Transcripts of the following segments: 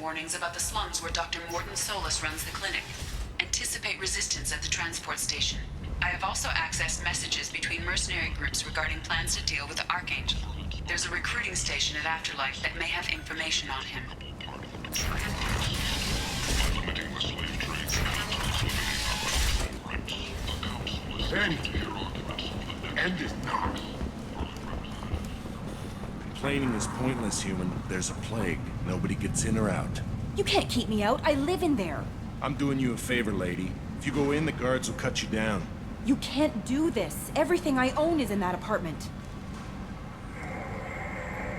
Warnings about the slums where Dr. Mordin runs the clinic. Anticipate resistance at the transport station. I have also accessed messages between mercenary groups regarding plans to deal with the Archangel. There's a recruiting station at Afterlife that may have information on him. Then, end it now. Complaining is pointless, human. There's a plague. Nobody gets in or out. You can't keep me out. I live in there. I'm doing you a favor, lady. If you go in, the guards will cut you down. You can't do this. Everything I own is in that apartment.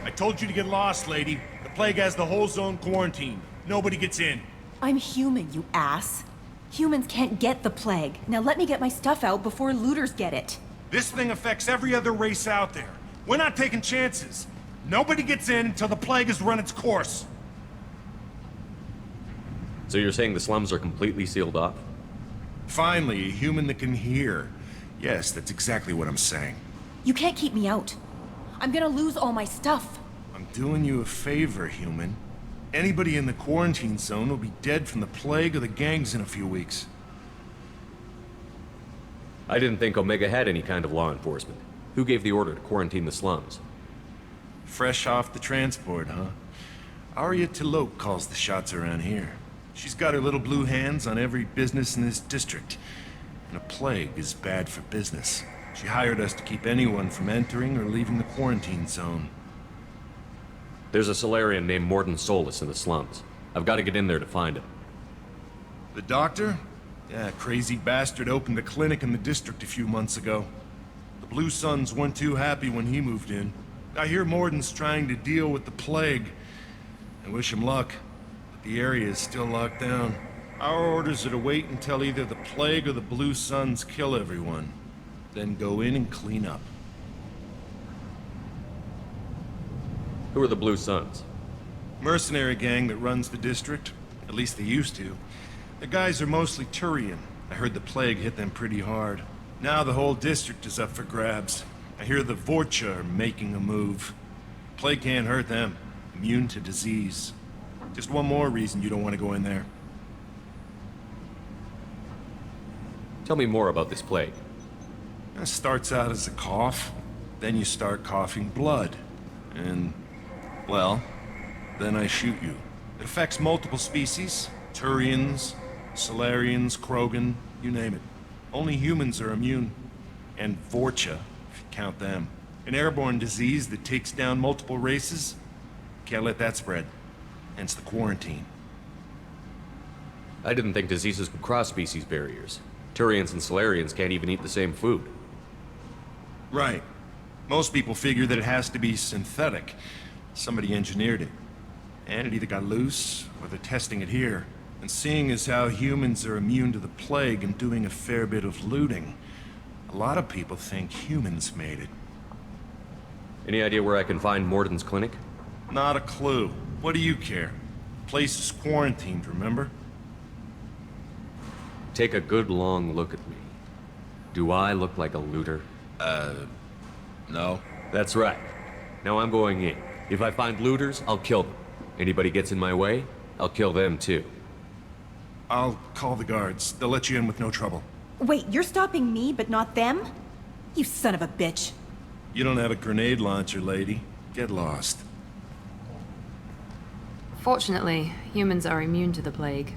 I told you to get lost, lady. The plague has the whole zone quarantined. Nobody gets in. I'm human, you ass. Humans can't get the plague. Now let me get my stuff out before looters get it. This thing affects every other race out there. We're not taking chances. Nobody gets in until the plague has run its course. So you're saying the slums are completely sealed off? Finally, a human that can hear. Yes, that's exactly what I'm saying. You can't keep me out. I'm gonna lose all my stuff. I'm doing you a favor, human. Anybody in the quarantine zone will be dead from the plague or the gangs in a few weeks. I didn't think Omega had any kind of law enforcement. Who gave the order to quarantine the slums? Fresh off the transport, huh? Arya Tilok calls the shots around here. She's got her little blue hands on every business in this district. And a plague is bad for business. She hired us to keep anyone from entering or leaving the quarantine zone. There's a Solarian named Mordin in the slums. I've got to get in there to find him. The doctor? Yeah, crazy bastard opened a clinic in the district a few months ago. The Blue Suns weren't too happy when he moved in. I hear Mordin's trying to deal with the plague. I wish him luck, but the area is still locked down. Our orders are to wait until either the plague or the Blue Suns kill everyone. Then go in and clean up. Who are the Blue Suns? Mercenary gang that runs the district. At least they used to. The guys are mostly Turian. I heard the plague hit them pretty hard. Now the whole district is up for grabs. I hear the Vorcha are making a move. Plague can't hurt them. Immune to disease. Just one more reason you don't want to go in there. Tell me more about this plague. It starts out as a cough. Then you start coughing blood. And, well, then I shoot you. It affects multiple species. Turians, Solarians, Krogan, you name it. Only humans are immune. And Vorcha, if you count them. An airborne disease that takes down multiple races. Can't let that spread. Hence the quarantine. I didn't think diseases could cross species barriers. Turians and Solarians can't even eat the same food. Right. Most people figure that it has to be synthetic. Somebody engineered it. And it either got loose, or they're testing it here. And seeing as how humans are immune to the plague and doing a fair bit of looting, a lot of people think humans made it. Any idea where I can find Mordin's clinic? Not a clue. What do you care? Place is quarantined, remember? Take a good long look at me. Do I look like a looter? No. That's right. Now I'm going in. If I find looters, I'll kill them. Anybody gets in my way, I'll kill them too. I'll call the guards. They'll let you in with no trouble. Wait, you're stopping me, but not them? You son of a bitch. You don't have a grenade launcher, lady. Get lost. Fortunately, humans are immune to the plague.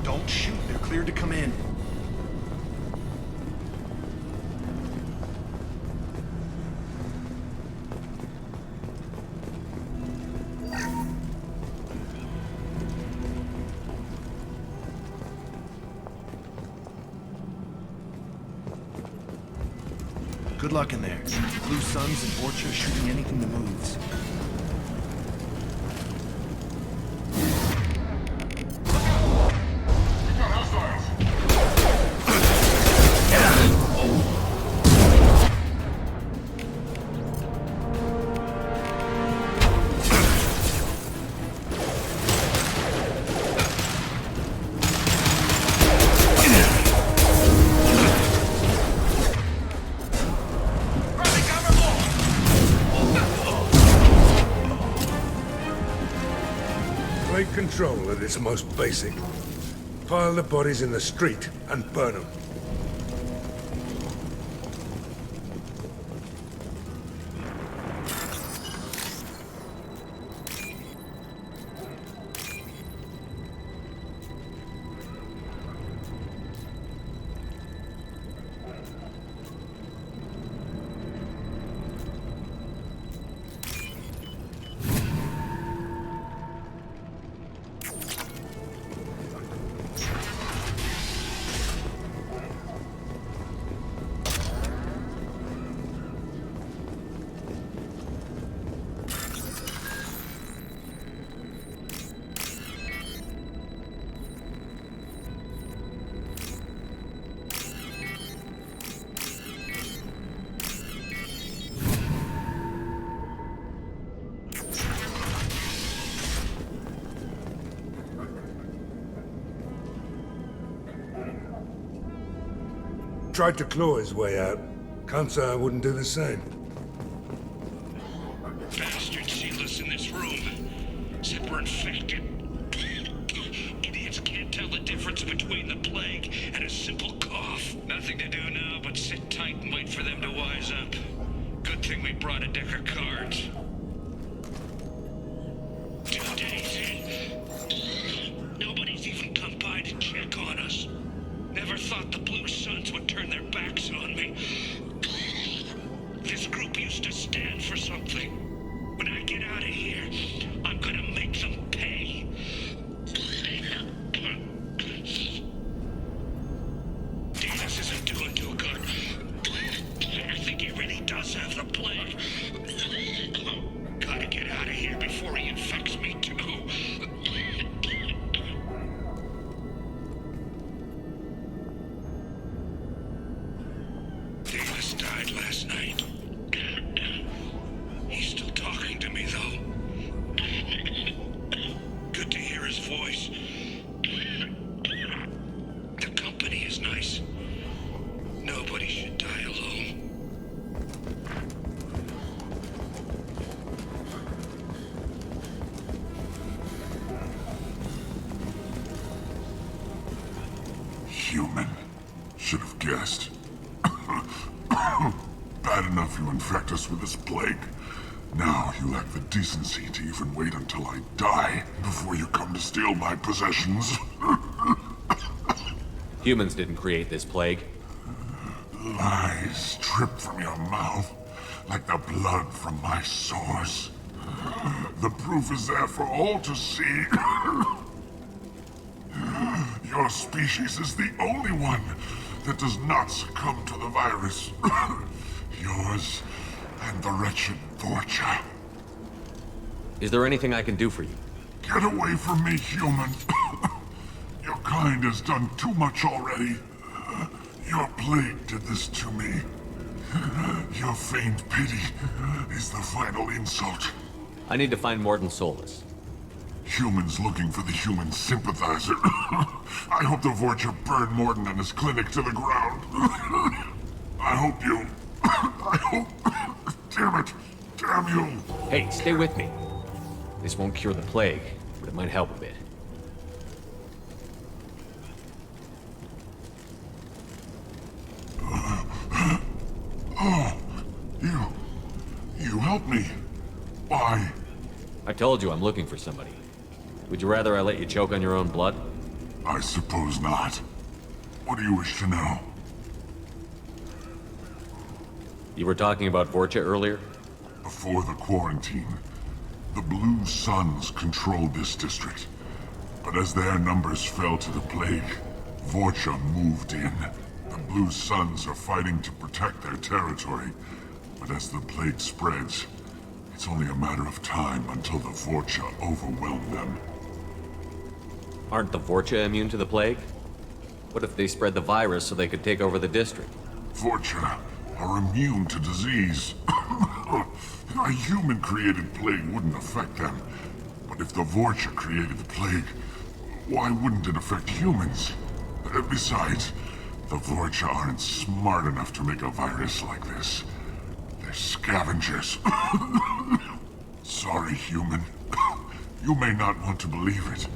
Don't shoot. They're cleared to come in. Good luck in there. Blue Suns and Orcha shooting anything that moves. We got hostiles. Plague control at its most basic. Pile the bodies in the street and burn them. Tried to claw his way out. Can't say I wouldn't do the same. Bastards sealed us in this room. Said we're infected. Idiots can't tell the difference between the plague and a simple cough. Nothing to do now but sit tight and wait for them to wise up. Good thing we brought a deck of cards. 2 days in. Nobody's even come by to check on us. Never thought the Blue Suns would turn their backs on me. This group used to stand for something. When I get out of here, I'm gonna make them pay. Davis isn't doing too good. I think he really does have the plague. Gotta get out of here before he infects me too. Davis died last night. He's still talking to me, though. Good to hear his voice. The company is nice. Nobody should die alone. Human. Should have guessed. Bad enough you infect us with this plague. Now you lack the decency to even wait until I die before you come to steal my possessions. Humans didn't create this plague. Lies drip from your mouth like the blood from my sores. The proof is there for all to see. Your species is the only one that does not succumb to the virus. Yours and the wretched Vorcha. Is there anything I can do for you? Get away from me, human. Your kind has done too much already. Your plague did this to me. Your feigned pity is the final insult. I need to find Mordin Solus. Humans looking for the human sympathizer. I hope the Vorcha burned Mordin and his clinic to the ground. I hope you... I hope... Damn it! Damn you! Hey, stay with me. This won't cure the plague, but it might help a bit. Oh, you helped me. Why? I told you I'm looking for somebody. Would you rather I let you choke on your own blood? I suppose not. What do you wish to know? You were talking about Vorcha earlier? Before the quarantine, the Blue Suns controlled this district. But as their numbers fell to the plague, Vorcha moved in. The Blue Suns are fighting to protect their territory, but as the plague spreads, it's only a matter of time until the Vorcha overwhelm them. Aren't the Vorcha immune to the plague? What if they spread the virus so they could take over the district? Vorcha are immune to disease. A human-created plague wouldn't affect them. But if the Vorcha created the plague, why wouldn't it affect humans? Besides, the Vorcha aren't smart enough to make a virus like this. They're scavengers. Sorry, human. You may not want to believe it,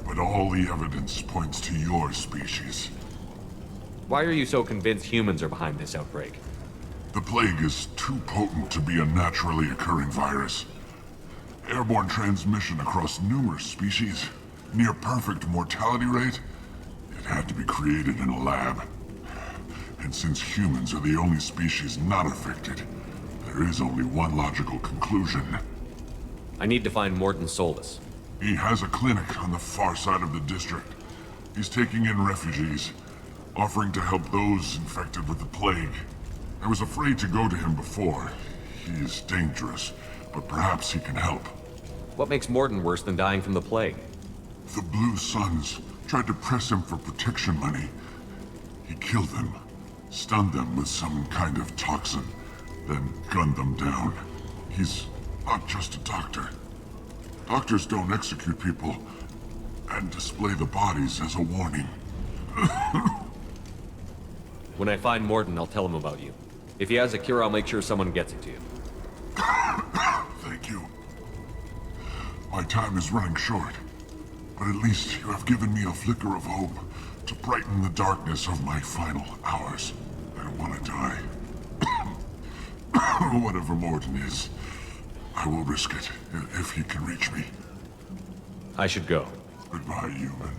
but all the evidence points to your species. Why are you so convinced humans are behind this outbreak? The plague is too potent to be a naturally occurring virus. Airborne transmission across numerous species, near perfect mortality rate. It had to be created in a lab. And since humans are the only species not affected, there is only one logical conclusion. I need to find Mordin Solus. He has a clinic on the far side of the district. He's taking in refugees, offering to help those infected with the plague. I was afraid to go to him before. He is dangerous, but perhaps he can help. What makes Mordin worse than dying from the plague? The Blue Suns tried to press him for protection money. He killed them, stunned them with some kind of toxin, then gunned them down. He's not just a doctor. Doctors don't execute people and display the bodies as a warning. When I find Mordin, I'll tell him about you. If he has a cure, I'll make sure someone gets it to you. Thank you. My time is running short, but at least you have given me a flicker of hope to brighten the darkness of my final hours. I don't want to die. Whatever Mordin is, I will risk it if he can reach me. I should go. Goodbye, human.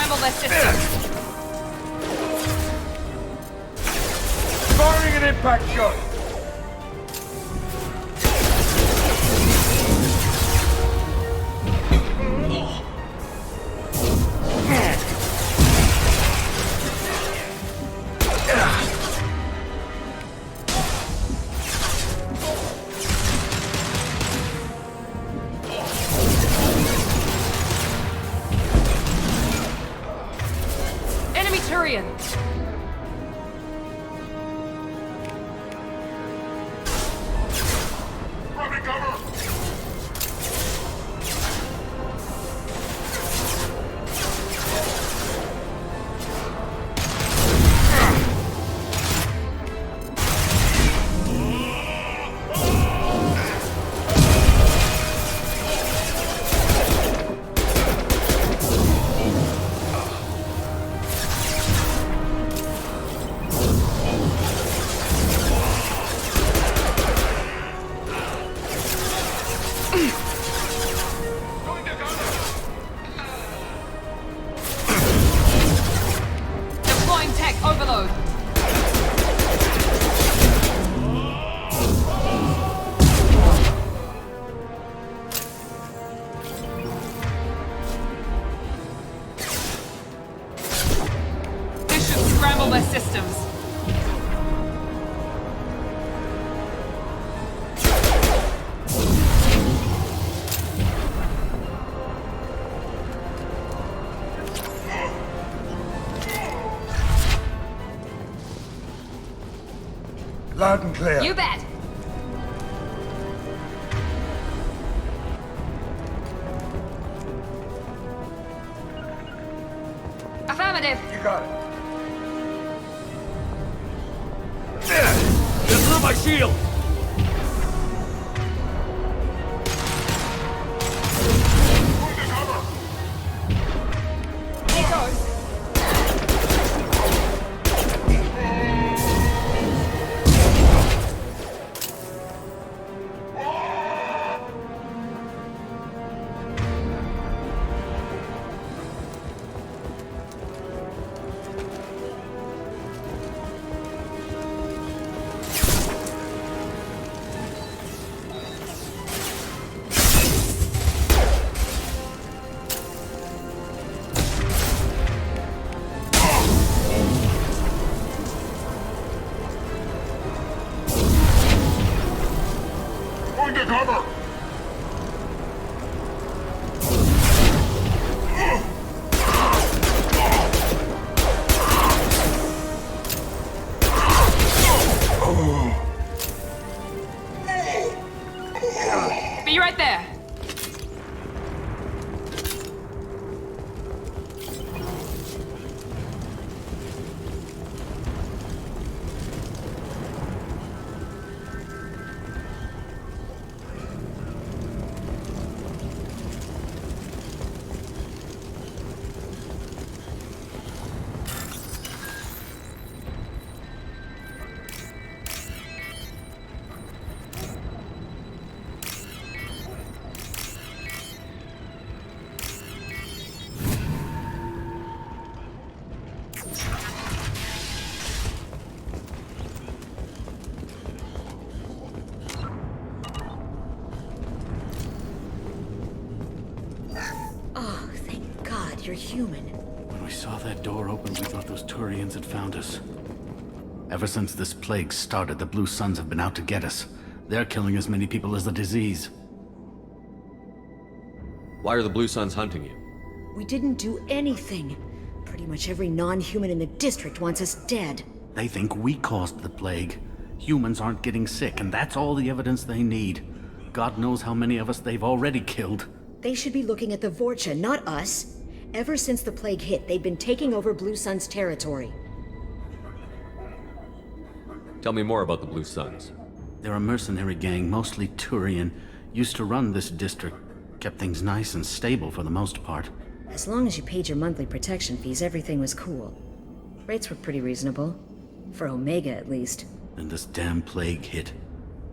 scramble their systems. Firing an impact shot! Enemy Turian! Running cover! Deploying tech overload. This should scramble their systems. Loud and clear. You bet. Affirmative. You got it. Get through my shield! Under cover! Here goes. Under cover! Be right there. Oh, thank God you're human. When we saw that door open, we thought those Turians had found us. Ever since this plague started, the Blue Suns have been out to get us. They're killing as many people as the disease. Why are the Blue Suns hunting you? We didn't do anything. Pretty much every non-human in the district wants us dead. They think we caused the plague. Humans aren't getting sick, and that's all the evidence they need. God knows how many of us they've already killed. They should be looking at the Vorcha, not us. Ever since the plague hit, they've been taking over Blue Sun's territory. Tell me more about the Blue Suns. They're a mercenary gang, mostly Turian. Used to run this district. Kept things nice and stable for the most part. As long as you paid your monthly protection fees, everything was cool. Rates were pretty reasonable. For Omega, at least. Then this damn plague hit.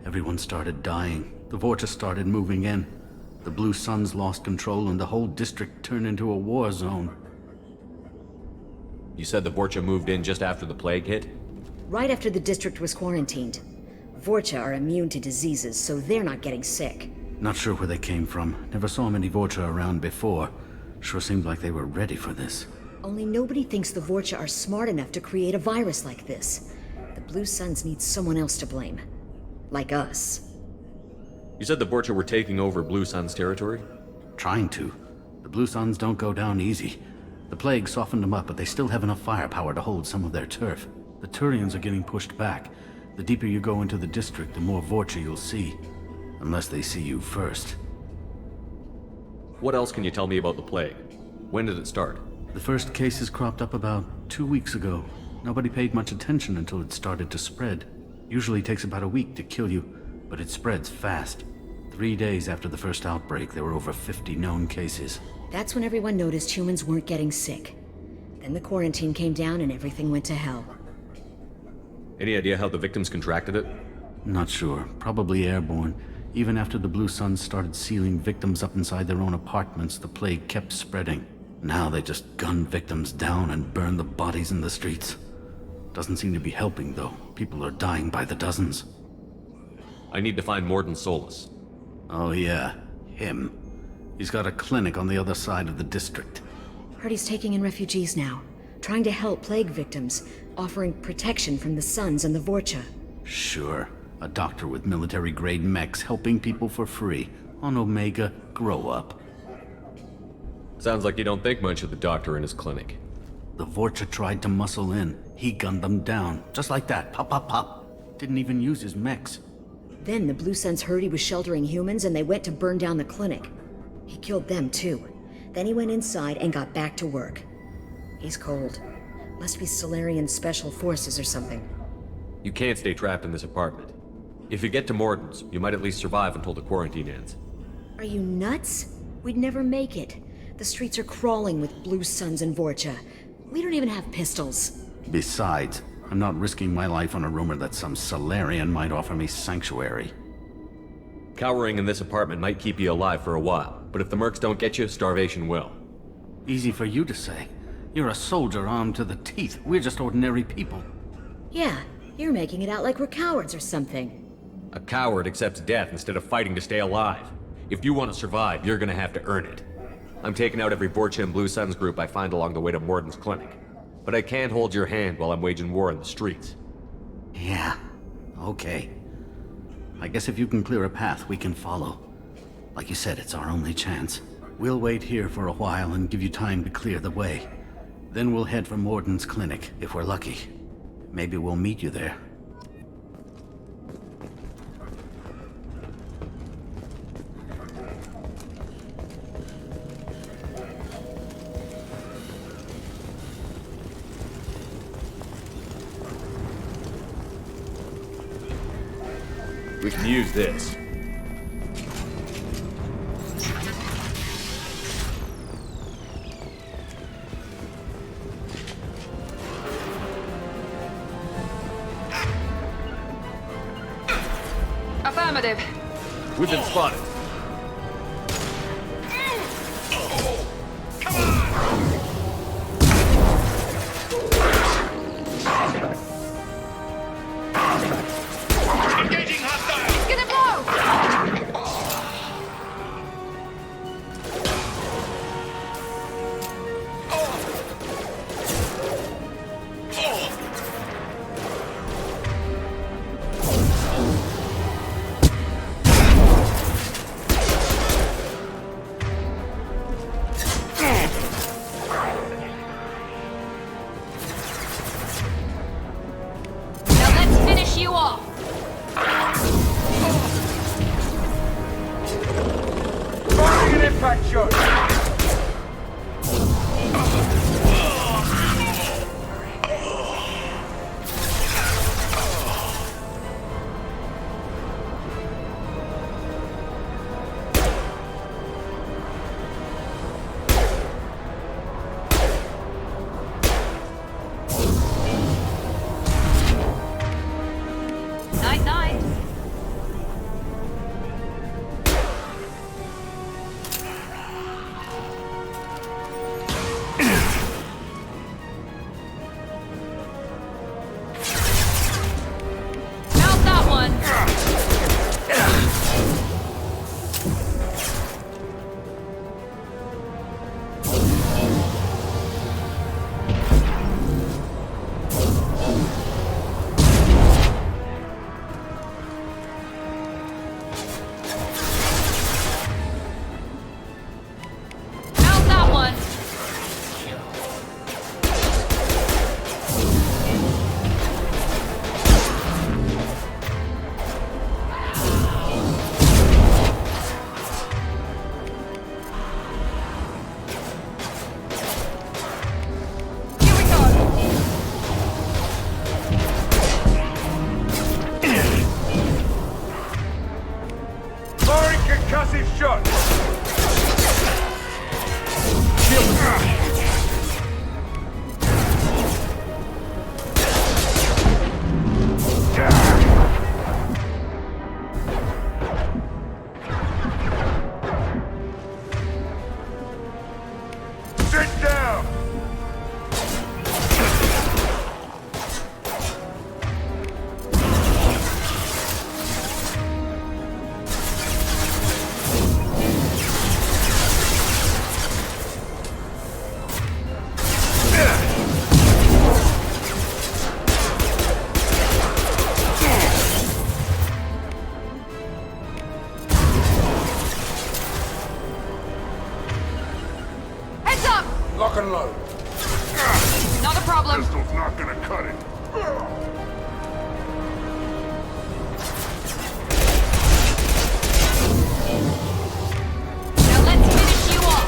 Everyone started dying. The Vorcha started moving in. The Blue Suns lost control and the whole district turned into a war zone. You said the Vorcha moved in just after the plague hit? Right after the district was quarantined. Vorcha are immune to diseases, so they're not getting sick. Not sure where they came from. Never saw many Vorcha around before. Sure seemed like they were ready for this. Only nobody thinks the Vorcha are smart enough to create a virus like this. The Blue Suns need someone else to blame. Like us. You said the Vorcha were taking over Blue Sun's territory? Trying to. The Blue Suns don't go down easy. The plague softened them up, but they still have enough firepower to hold some of their turf. The Turians are getting pushed back. The deeper you go into the district, the more Vorcha you'll see. Unless they see you first. What else can you tell me about the plague? When did it start? The first cases cropped up about 2 weeks ago. Nobody paid much attention until it started to spread. Usually takes about a week to kill you, but it spreads fast. 3 days after the first outbreak, there were over 50 known cases. That's when everyone noticed humans weren't getting sick. Then the quarantine came down and everything went to hell. Any idea how the victims contracted it? Not sure. Probably airborne. Even after the Blue Suns started sealing victims up inside their own apartments, the plague kept spreading. Now they just gun victims down and burn the bodies in the streets. Doesn't seem to be helping, though. People are dying by the dozens. I need to find Mordin Solus. Oh yeah, him. He's got a clinic on the other side of the district. Heard he's taking in refugees now. Trying to help plague victims. Offering protection from the Suns and the Vorcha. Sure. A doctor with military-grade mechs helping people for free. On Omega, grow up. Sounds like you don't think much of the doctor in his clinic. The Vorcha tried to muscle in. He gunned them down. Just like that. Pop, pop, pop. Didn't even use his mechs. Then the Blue Suns heard he was sheltering humans and they went to burn down the clinic. He killed them too. Then he went inside and got back to work. He's cold. Must be Solarian Special Forces or something. You can't stay trapped in this apartment. If you get to Mordin's, you might at least survive until the quarantine ends. Are you nuts? We'd never make it. The streets are crawling with Blue Suns and Vorcha. We don't even have pistols. Besides, I'm not risking my life on a rumor that some Solarian might offer me sanctuary. Cowering in this apartment might keep you alive for a while, but if the mercs don't get you, starvation will. Easy for you to say. You're a soldier armed to the teeth. We're just ordinary people. Yeah, you're making it out like we're cowards or something. A coward accepts death instead of fighting to stay alive. If you want to survive, you're gonna have to earn it. I'm taking out every Vorcha and Blue Suns group I find along the way to Mordin's clinic. But I can't hold your hand while I'm waging war in the streets. Yeah, okay. I guess if you can clear a path, we can follow. Like you said, it's our only chance. We'll wait here for a while and give you time to clear the way. Then we'll head for Mordin's clinic, if we're lucky. Maybe we'll meet you there. We can use this. Affirmative. We've been spotted. Engaging hostile! It's gonna blow! down! Heads up! Lock and load. Not a problem. Pistol's not gonna cut it. Now let's finish you off.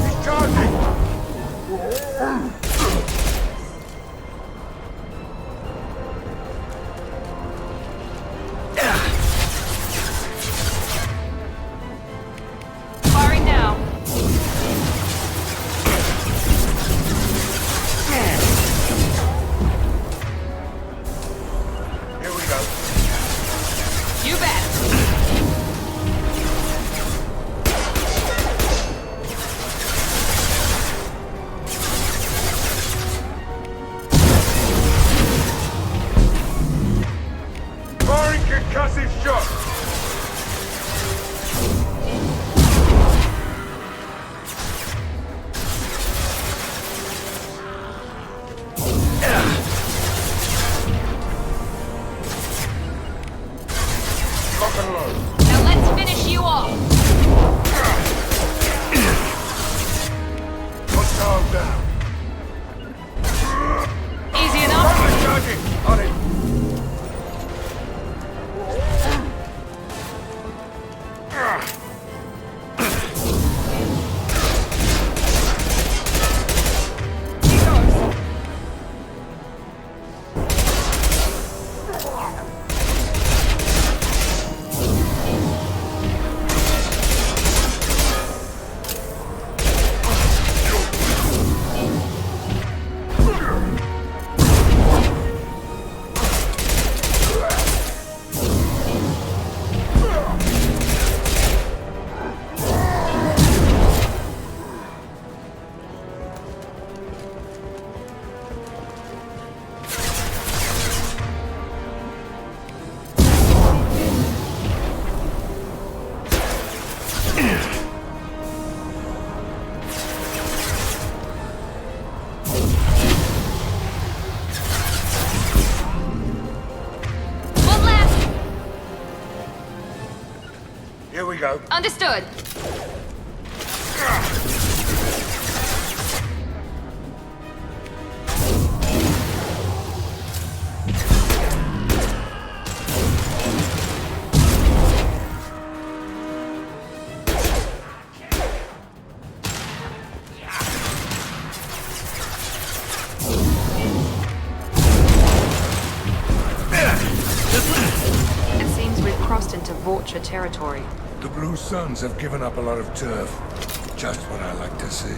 He's charging! Firing now. Here we go. You bet. Firing concussive shot! Lock and load. Now let's finish you off. Hostile down. Easy enough. Charging! On it! He goes. One last. Here we go. Understood. It seems we've crossed into Vorcha territory. The Blue Suns have given up a lot of turf. Just what I like to see.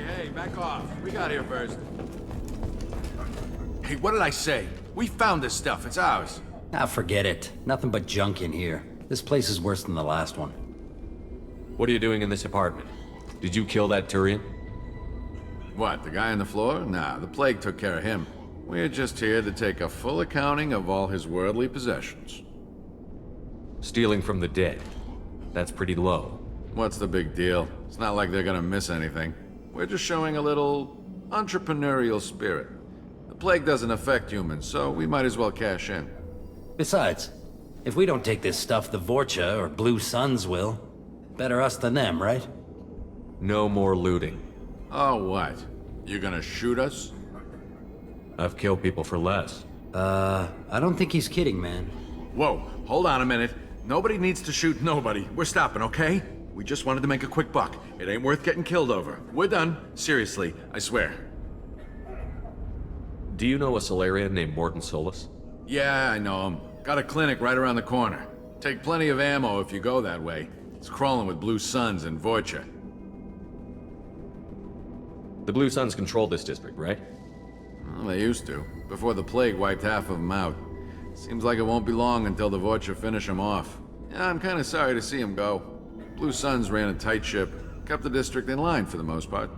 Hey, back off. We got here first. Hey, what did I say? We found this stuff. It's ours. Ah, forget it. Nothing but junk in here. This place is worse than the last one. What are you doing in this apartment? Did you kill that Turian? What, the guy on the floor? Nah, the plague took care of him. We're just here to take a full accounting of all his worldly possessions. Stealing from the dead. That's pretty low. What's the big deal? It's not like they're gonna miss anything. We're just showing a little entrepreneurial spirit. The plague doesn't affect humans, so we might as well cash in. Besides, if we don't take this stuff, the Vorcha or Blue Suns will. Better us than them, right? No more looting. Oh, what? You gonna shoot us? I've killed people for less. I don't think he's kidding, man. Whoa, hold on a minute. Nobody needs to shoot nobody. We're stopping, okay? We just wanted to make a quick buck. It ain't worth getting killed over. We're done. Seriously, I swear. Do you know a Solarian named Mordin Solus? Yeah, I know him. Got a clinic right around the corner. Take plenty of ammo if you go that way. It's crawling with Blue Suns and Vorcha. The Blue Suns control this district, right? Well, they used to, before the plague wiped half of them out. Seems like it won't be long until the Vorcha finish them off. Yeah, I'm kinda sorry to see them go. Blue Suns ran a tight ship, kept the district in line for the most part.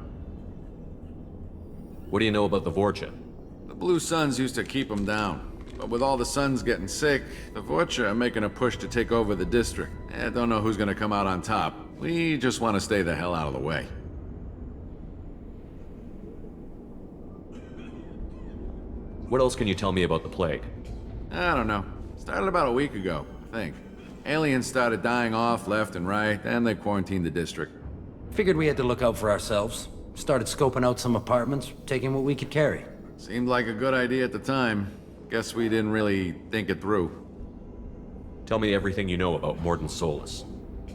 What do you know about the Vorcha? The Blue Suns used to keep them down. But with all the Suns getting sick, the Vorcha are making a push to take over the district. Don't know who's gonna come out on top. We just want to stay the hell out of the way. What else can you tell me about the plague? I don't know. Started about a week ago, I think. Aliens started dying off left and right, and they quarantined the district. Figured we had to look out for ourselves. Started scoping out some apartments, taking what we could carry. Seemed like a good idea at the time. Guess we didn't really think it through. Tell me everything you know about Mordin Solus.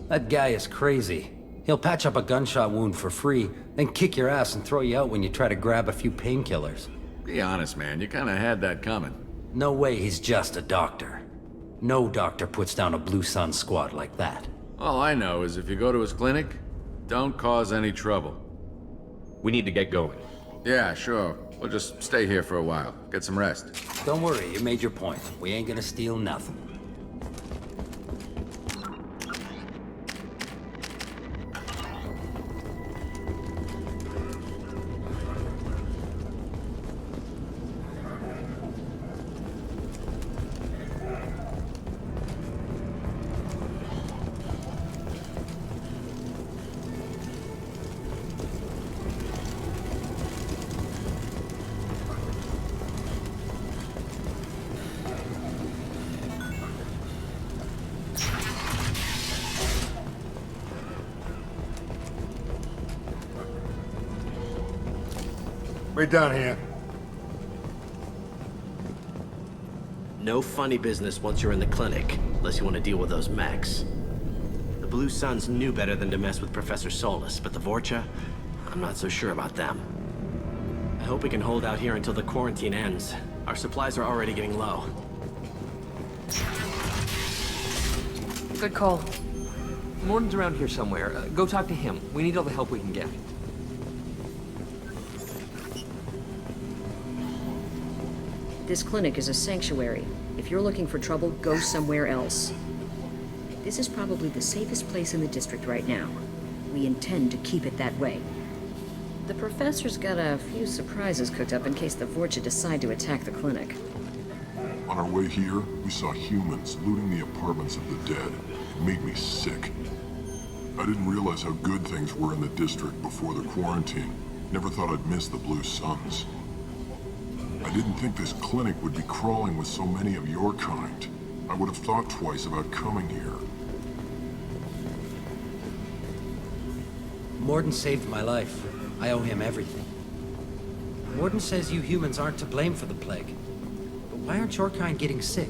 That guy is crazy. He'll patch up a gunshot wound for free, then kick your ass and throw you out when you try to grab a few painkillers. Be honest, man. You kinda had that coming. No way he's just a doctor. No doctor puts down a Blue Sun squad like that. All I know is if you go to his clinic, don't cause any trouble. We need to get going. Yeah, sure. We'll just stay here for a while. Get some rest. Don't worry, you made your point. We ain't gonna steal nothing. Right down here. No funny business once you're in the clinic, unless you want to deal with those mechs. The Blue Suns knew better than to mess with Professor Solus, but the Vorcha, I'm not so sure about them. I hope we can hold out here until the quarantine ends. Our supplies are already getting low. Good call. Mordin's around here somewhere. Go talk to him. We need all the help we can get. This clinic is a sanctuary. If you're looking for trouble, go somewhere else. This is probably the safest place in the district right now. We intend to keep it that way. The professor's got a few surprises cooked up in case the Vorcha decide to attack the clinic. On our way here, we saw humans looting the apartments of the dead. It made me sick. I didn't realize how good things were in the district before the quarantine. Never thought I'd miss the Blue Suns. I didn't think this clinic would be crawling with so many of your kind. I would have thought twice about coming here. Mordin saved my life. I owe him everything. Mordin says you humans aren't to blame for the plague. But why aren't your kind getting sick?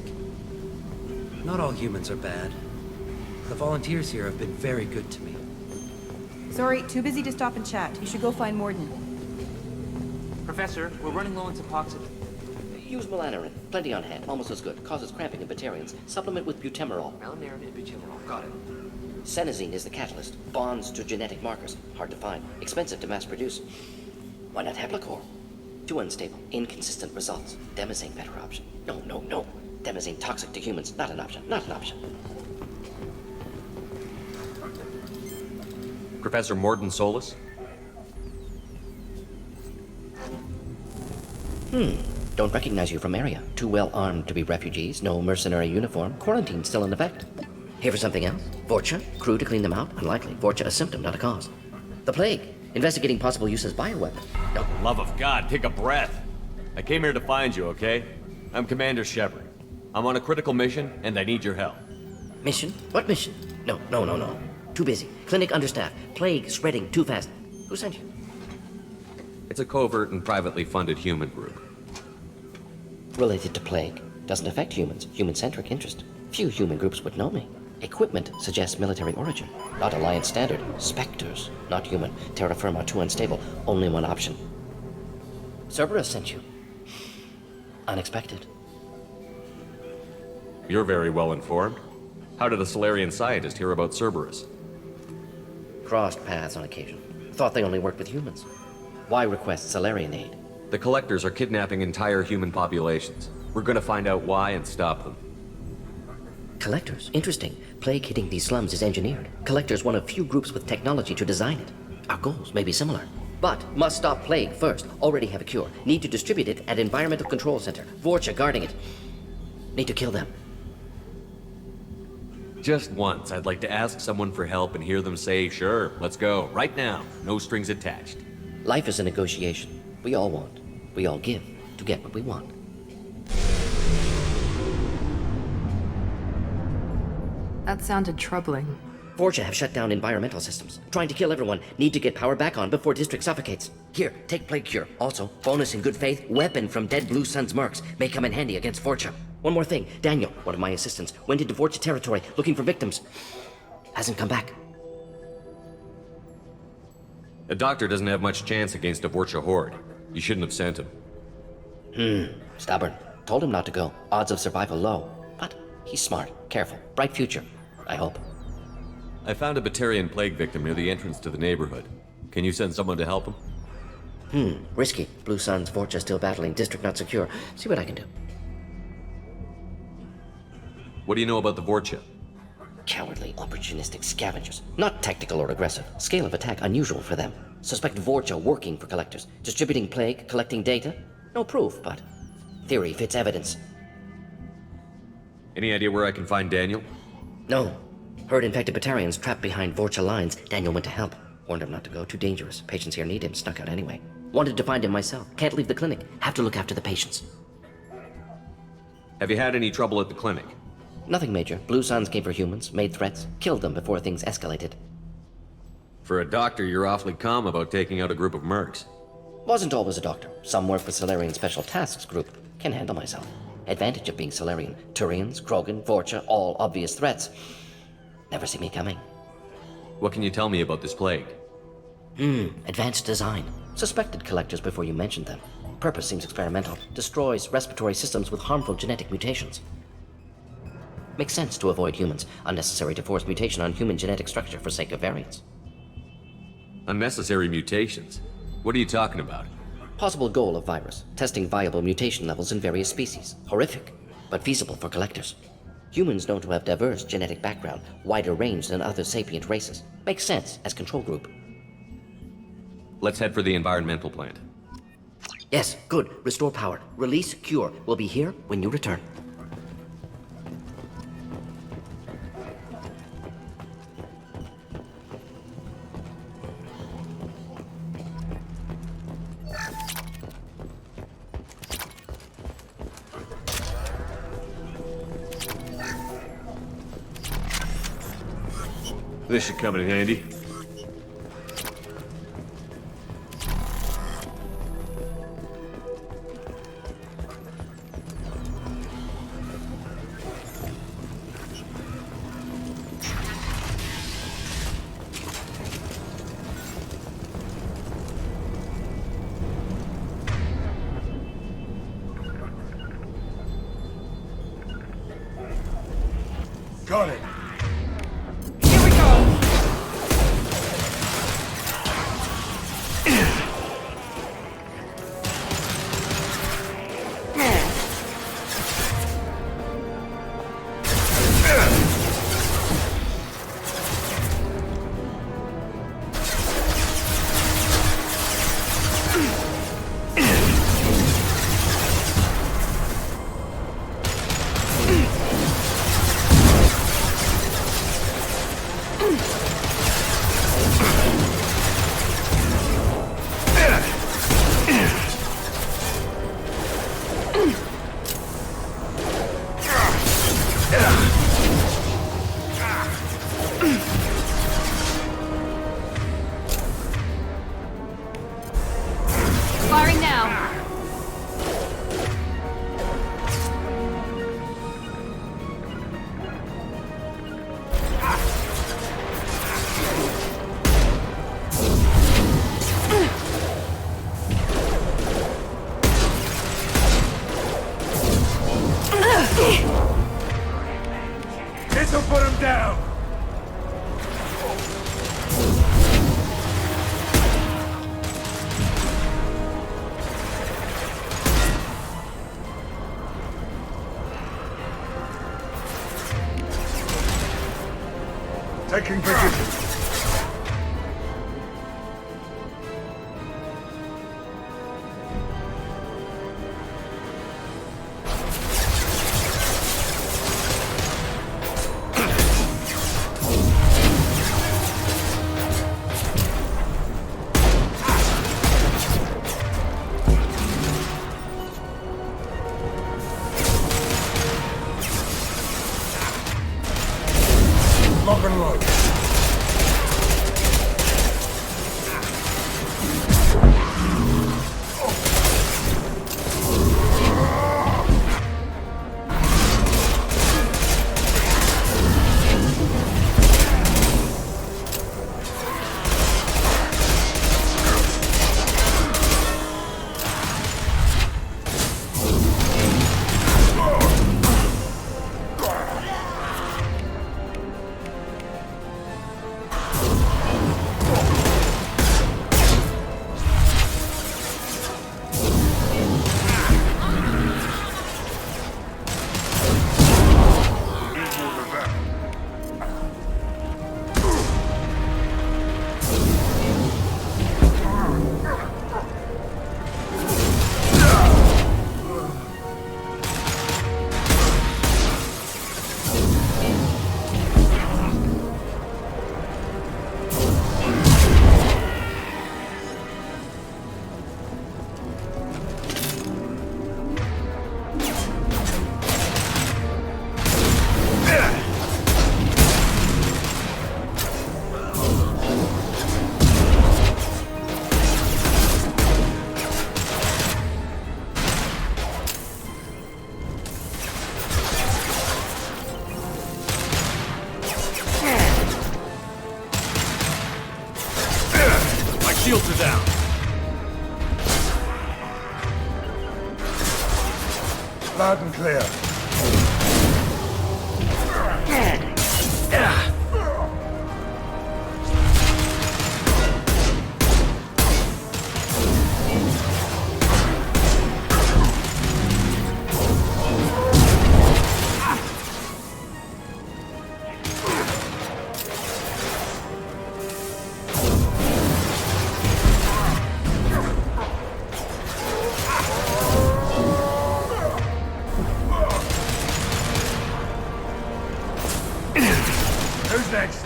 Not all humans are bad. The volunteers here have been very good to me. Sorry, too busy to stop and chat. You should go find Mordin. Professor, we're running low on Suboxone. Use Melanorin. Plenty on hand. Almost as good. Causes cramping in Batarians. Supplement with butemerol. Melanorin and butemerol. Got it. Senesine is the catalyst. Bonds to genetic markers. Hard to find. Expensive to mass produce. Why not Heplicor? Too unstable. Inconsistent results. Demazine better option. No. Demazine toxic to humans. Not an option. Professor Mordin Solus? Don't recognize you from area. Too well armed to be refugees. No mercenary uniform. Quarantine still in effect. Here for something else? Vorcha? Crew to clean them out? Unlikely. Vorcha a symptom, not a cause. The plague. Investigating possible use as bioweapon. No. For the love of God, take a breath. I came here to find you, okay? I'm Commander Shepard. I'm on a critical mission, and I need your help. Mission? What mission? No. Too busy. Clinic understaffed. Plague spreading too fast. Who sent you? It's a covert and privately funded human group. Related to plague. Doesn't affect humans. Human-centric interest. Few human groups would know me. Equipment suggests military origin. Not Alliance standard. Spectres. Not human. Terra firma too unstable. Only one option. Cerberus sent you. Unexpected. You're very well informed. How did a Solarian scientist hear about Cerberus? Crossed paths on occasion. Thought they only worked with humans. Why request Solarian aid? The Collectors are kidnapping entire human populations. We're gonna find out why and stop them. Collectors? Interesting. Plague hitting these slums is engineered. Collectors one of few groups with technology to design it. Our goals may be similar. But must stop plague first. Already have a cure. Need to distribute it at Environmental Control Center. Vorcha guarding it. Need to kill them. Just once, I'd like to ask someone for help and hear them say, sure, let's go, right now, no strings attached. Life is a negotiation. We all want. We all give to get what we want. That sounded troubling. Vorcha have shut down environmental systems. Trying to kill everyone. Need to get power back on before district suffocates. Here, take plague cure. Also, bonus in good faith, weapon from dead Blue Sun's mercs. May come in handy against Vorcha. One more thing. Daniel, one of my assistants, went into Vorcha territory looking for victims. Hasn't come back. A doctor doesn't have much chance against a Vorcha horde. You shouldn't have sent him. Stubborn. Told him not to go. Odds of survival low. But he's smart, careful, bright future. I hope. I found a Batarian plague victim near the entrance to the neighborhood. Can you send someone to help him? Risky. Blue Sun's Vorcha still battling, district not secure. See what I can do. What do you know about the Vorcha? Cowardly, opportunistic scavengers. Not tactical or aggressive. Scale of attack unusual for them. Suspect Vorcha working for Collectors. Distributing plague, collecting data. No proof, but theory fits evidence. Any idea where I can find Daniel? No. Heard infected Batarians trapped behind Vorcha lines. Daniel went to help. Warned him not to go. Too dangerous. Patients here need him. Snuck out anyway. Wanted to find him myself. Can't leave the clinic. Have to look after the patients. Have you had any trouble at the clinic? Nothing major. Blue Suns came for humans, made threats, killed them before things escalated. For a doctor, you're awfully calm about taking out a group of mercs. Wasn't always a doctor. Some work with Solarian Special Tasks Group. Can handle myself. Advantage of being Solarian. Turians, Krogan, Vorcha, all obvious threats. Never see me coming. What can you tell me about this plague? Advanced design. Suspected Collectors before you mentioned them. Purpose seems experimental. Destroys respiratory systems with harmful genetic mutations. Makes sense to avoid humans. Unnecessary to force mutation on human genetic structure for sake of variance. Unnecessary mutations? What are you talking about? Possible goal of virus. Testing viable mutation levels in various species. Horrific, but feasible for Collectors. Humans known to have diverse genetic background, wider range than other sapient races. Makes sense as control group. Let's head for the environmental plant. Yes, good. Restore power. Release cure. We'll be here when you return. This should come in handy. Got it. Taking position. Lock and load. Shields are down. Loud and clear. Who's next?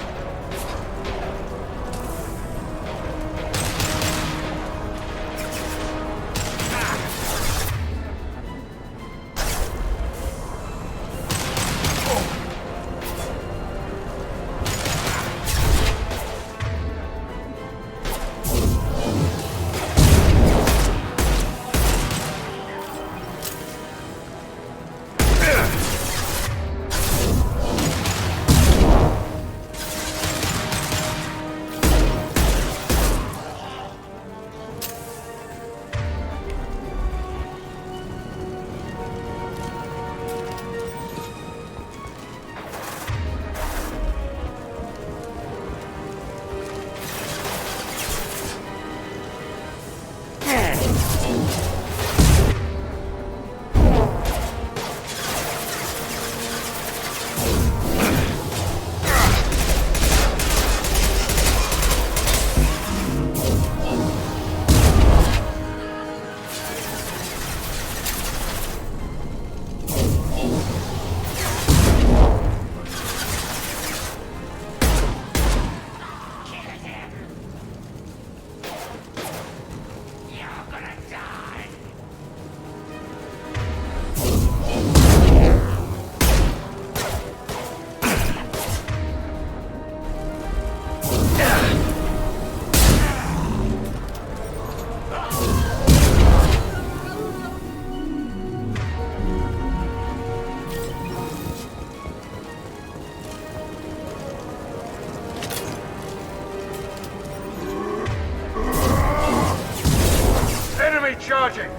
Charging!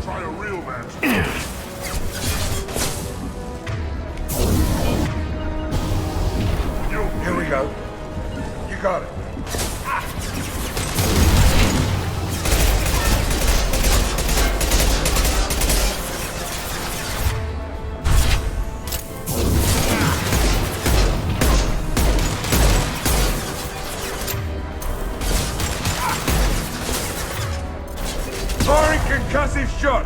Try a real man. Here we go. You got it. Concussive shot!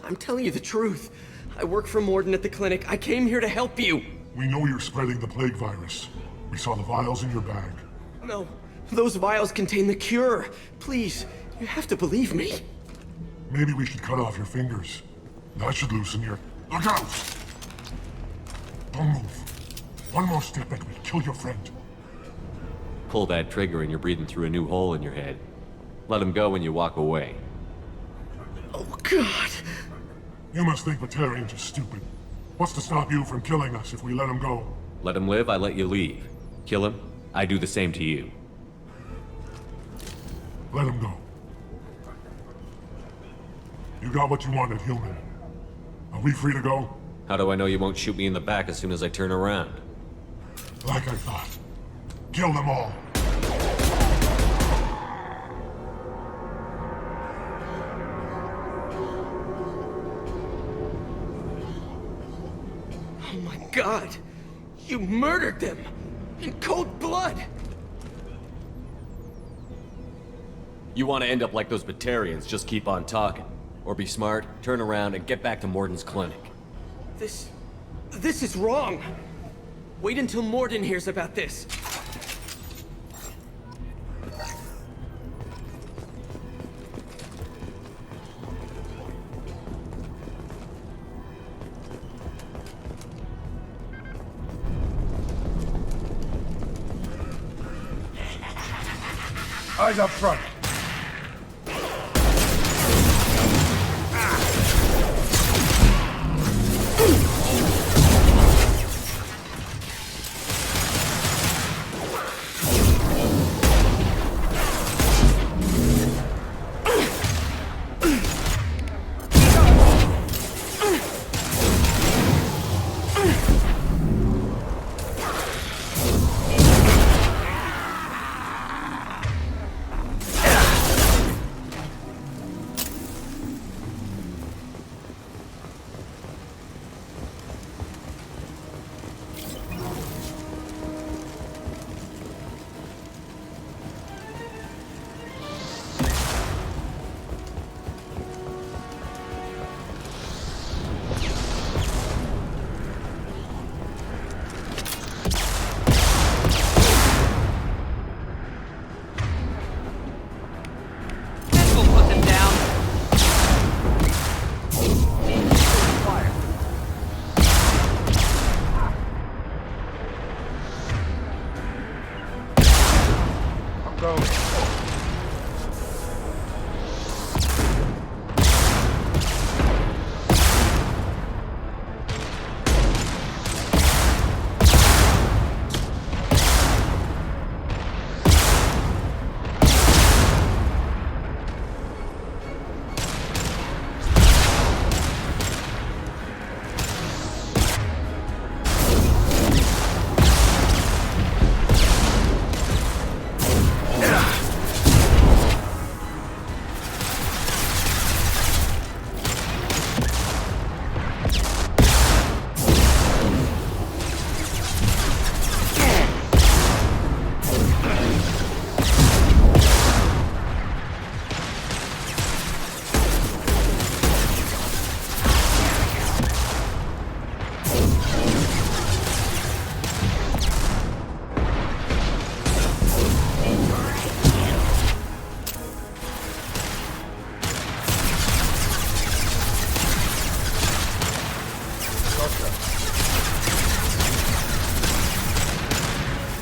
I'm telling you the truth. I work for Mordin at the clinic. I came here to help you. We know you're spreading the plague virus. We saw the vials in your bag. No, those vials contain the cure. Please, you have to believe me. Maybe we should cut off your fingers. That should loosen your... Look out! Don't move. One more step and we'll kill your friend. Pull that trigger and you're breathing through a new hole in your head. Let him go when you walk away. Oh, God. You must think Batarians are stupid. What's to stop you from killing us if we let him go? Let him live, I let you leave. Kill him, I do the same to you. Let him go. You got what you wanted, human. Are we free to go? How do I know you won't shoot me in the back as soon as I turn around? Like I thought. Kill them all. Oh my God! You murdered them! In cold blood! You want to end up like those Batarians, just keep on talking. Or be smart, turn around, and get back to Mordin's clinic. This is wrong! Wait until Mordin hears about this. Eyes up front.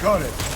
Got it.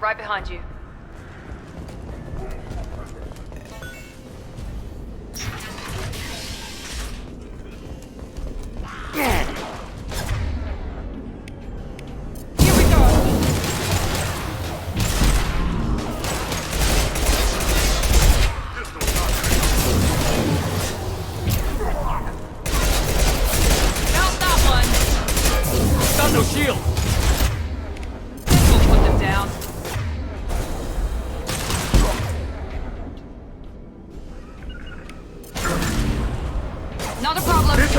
Right behind you.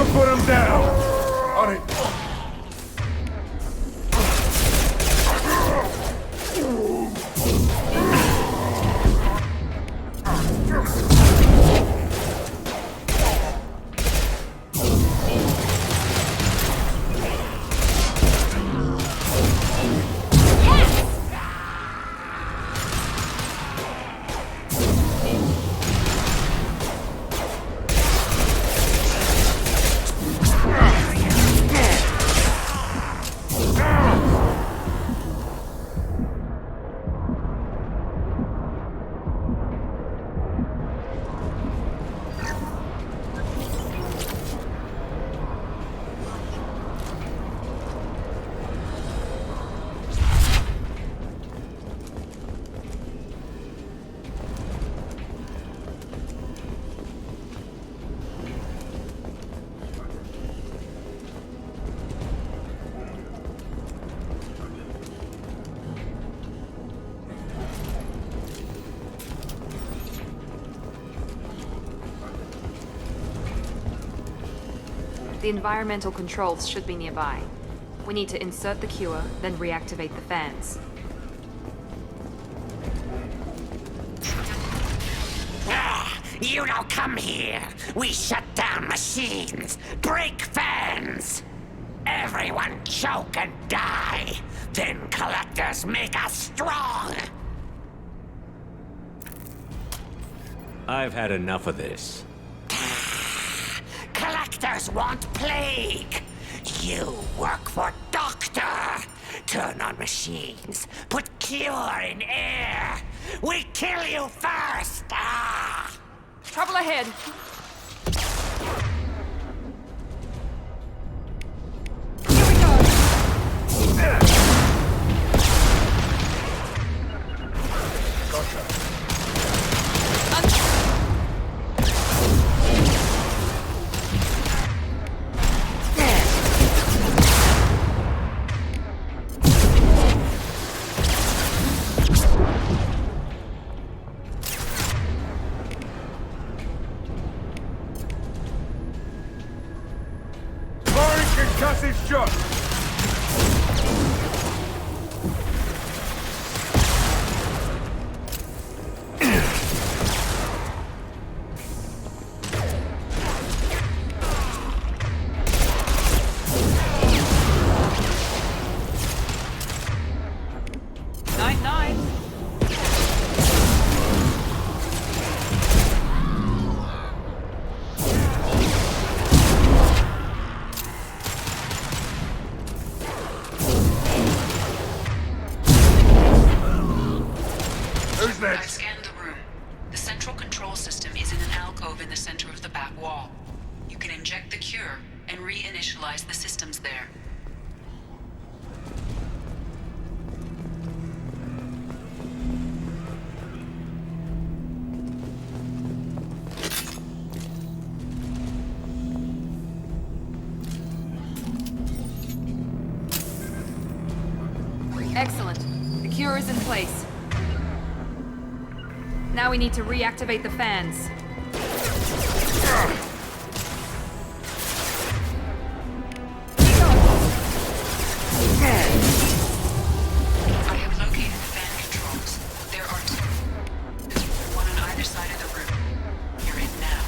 to put him down! On it! The environmental controls should be nearby. We need to insert the cure, then reactivate the fans. You don't come here. We shut down machines, break fans. Everyone choke and die. Then collectors make us strong. I've had enough of this. Collectors want plague. You work for Doctor. Turn on machines. Put cure in air. We kill you first. Trouble ahead. I've scanned the room. The central control system is in an alcove in the center of the back wall. You can inject the cure and reinitialize the systems there. Excellent. The cure is in place. Now we need to reactivate the fans. I have located the fan controls. There are two. One on either side of the room. You're in now.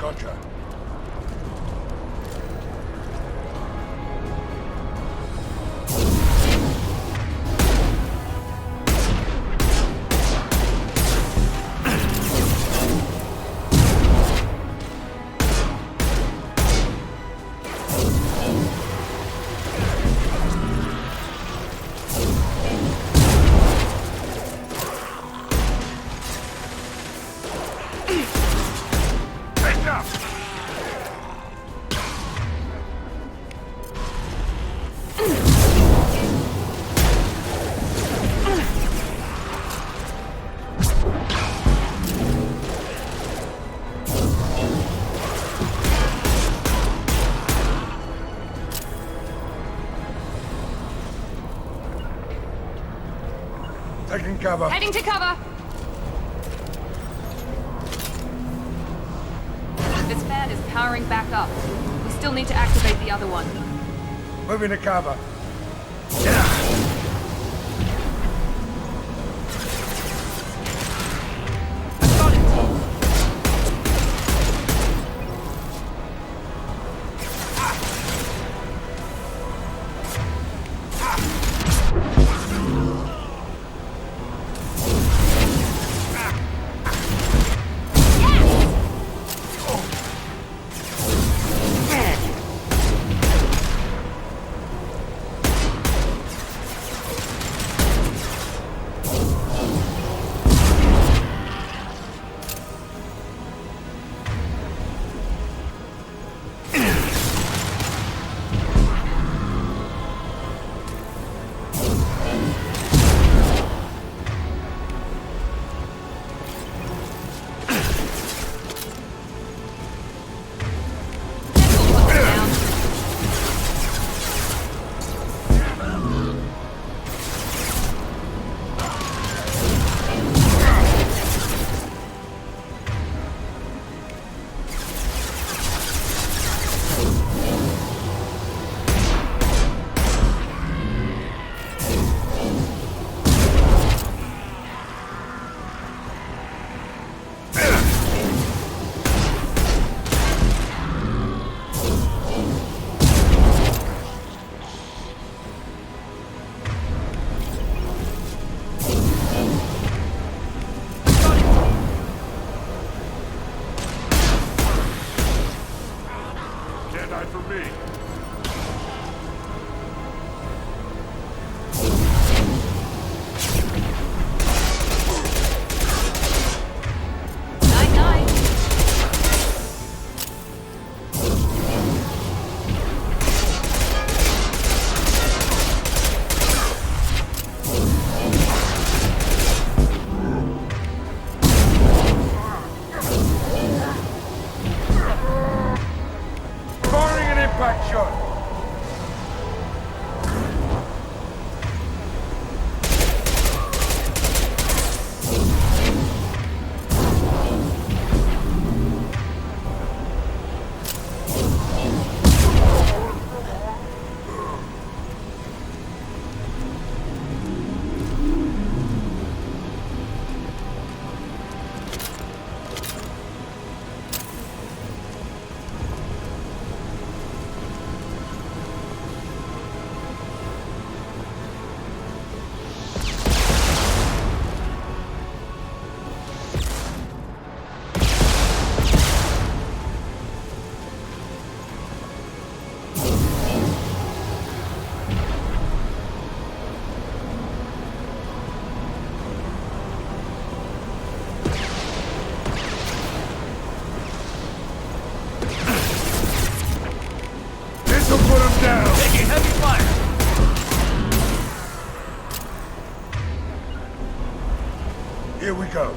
Roger. Taking cover. Heading to cover! This fan is powering back up. We still need to activate the other one. Moving to cover. Here we go.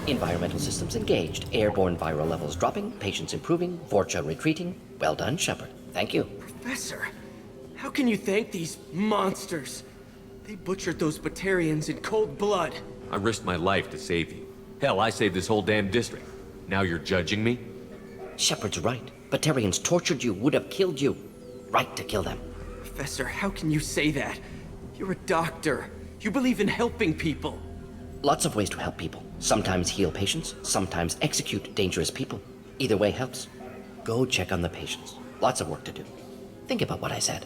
Environmental systems engaged. Airborne viral levels dropping. Patients improving. Vorcha retreating. Well done, Shepard. Thank you. Professor, how can you thank these monsters? They butchered those Batarians in cold blood. I risked my life to save you. Hell, I saved this whole damn district. Now you're judging me? Shepard's right. Batarians tortured you, would have killed you. Right to kill them. Professor, how can you say that? You're a doctor. You believe in helping people. Lots of ways to help people. Sometimes heal patients, sometimes execute dangerous people. Either way helps. Go check on the patients. Lots of work to do. Think about what I said.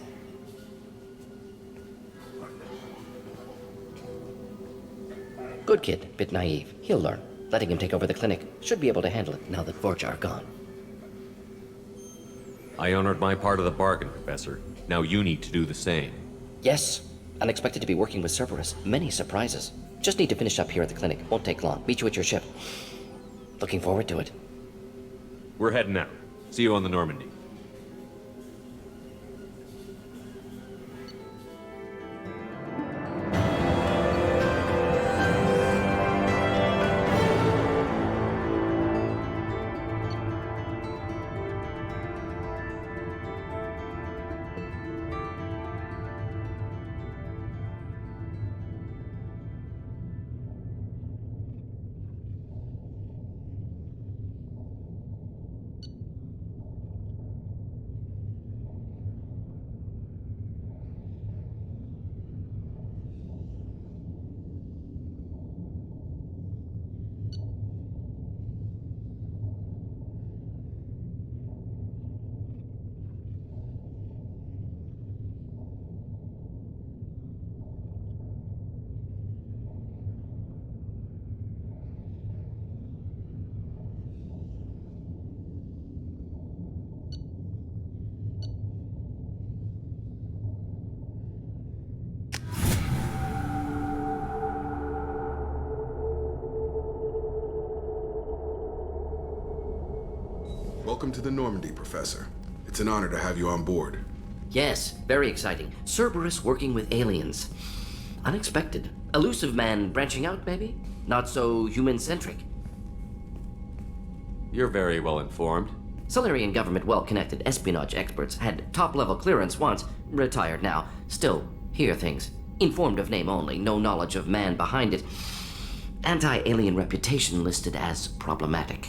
Good kid, bit naive. He'll learn. Letting him take over the clinic should be able to handle it now that Vorcha are gone. I honored my part of the bargain, Professor. Now you need to do the same. Yes. Unexpected to be working with Cerberus. Many surprises. Just need to finish up here at the clinic. Won't take long. Meet you at your ship. Looking forward to it. We're heading out. See you on the Normandy. Welcome to the Normandy, Professor. It's an honor to have you on board. Yes, very exciting. Cerberus working with aliens. Unexpected. Elusive man branching out, maybe? Not so human-centric. You're very well informed. Solarian government well-connected espionage experts had top-level clearance once, retired now. Still, hear things. Informed of name only, no knowledge of man behind it. Anti-alien reputation listed as problematic.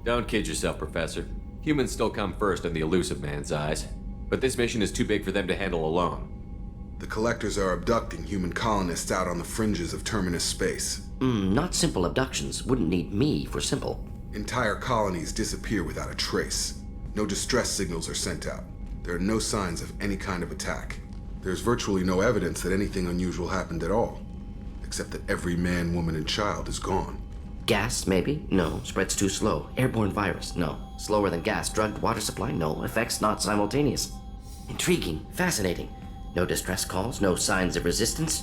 Don't kid yourself, Professor. Humans still come first in the elusive man's eyes. But this mission is too big for them to handle alone. The Collectors are abducting human colonists out on the fringes of Terminus space. Not simple abductions. Wouldn't need me for simple. Entire colonies disappear without a trace. No distress signals are sent out. There are no signs of any kind of attack. There's virtually no evidence that anything unusual happened at all. Except that every man, woman, and child is gone. Gas, maybe? No. Spreads too slow. Airborne virus? No. Slower than gas. Drugged water supply? No. Effects not simultaneous. Intriguing. Fascinating. No distress calls. No signs of resistance.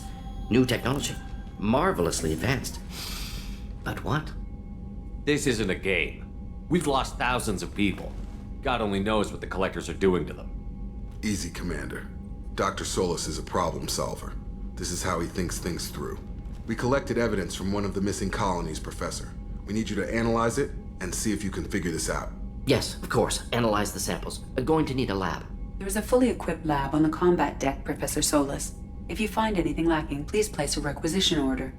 New technology. Marvelously advanced. But what? This isn't a game. We've lost thousands of people. God only knows what the Collectors are doing to them. Easy, Commander. Dr. Solus is a problem solver. This is how he thinks things through. We collected evidence from one of the missing colonies, Professor. We need you to analyze it and see if you can figure this out. Yes, of course. Analyze the samples. Going to need a lab. There is a fully equipped lab on the combat deck, Professor Solus. If you find anything lacking, please place a requisition order.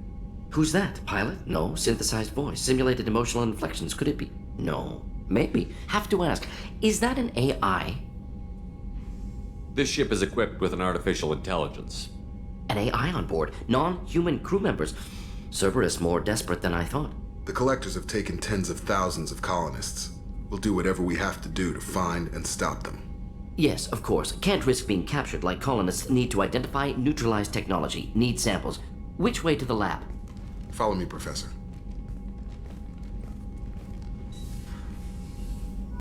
Who's that? Pilot? No. Synthesized voice. Simulated emotional inflections. Could it be? No. Maybe. Have to ask. Is that an AI? This ship is equipped with an artificial intelligence. An AI on board. Non-human crew members. Cerberus more desperate than I thought. The Collectors have taken tens of thousands of colonists. We'll do whatever we have to do to find and stop them. Yes, of course. Can't risk being captured like colonists need to identify, neutralize technology, need samples. Which way to the lab? Follow me, Professor.